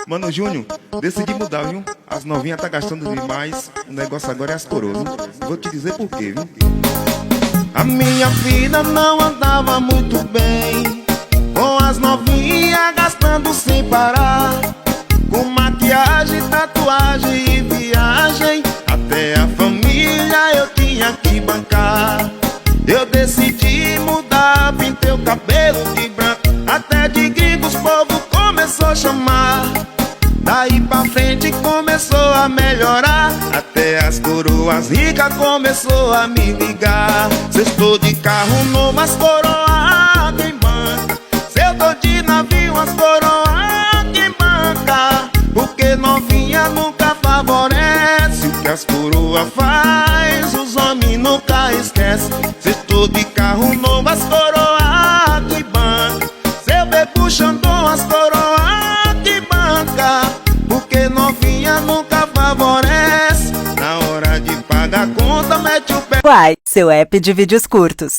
Mano Júnior, decidi mudar, viu? As novinhas tá gastando demais. O negócio agora é as coroas, viu? Vou te dizer por quê, viu? A minha vida não andava muito bem, com as novinhas gastando sem parar, com maquiagem, tatuagem e viagem. Até a família eu tinha que bancar. Eu decidi mudar, pintei o cabelo de branco, até de gringos povo começou a chamar. Daí pra frente começou a melhorar, até as coroas ricas começou a me ligar. Se estou de carro novo, as coroas quem banca. Se eu tô de navio, as coroas quem banca. Porque novinha nunca favorece o que as coroas faz, os homens nunca esquecem. Se estou de carro novo, as coroas que banca. Se eu bebo Xandão, as coroas que banca. Porque novinha nunca favorece, na hora de pagar a conta mete o pé. Uai, seu app de vídeos curtos.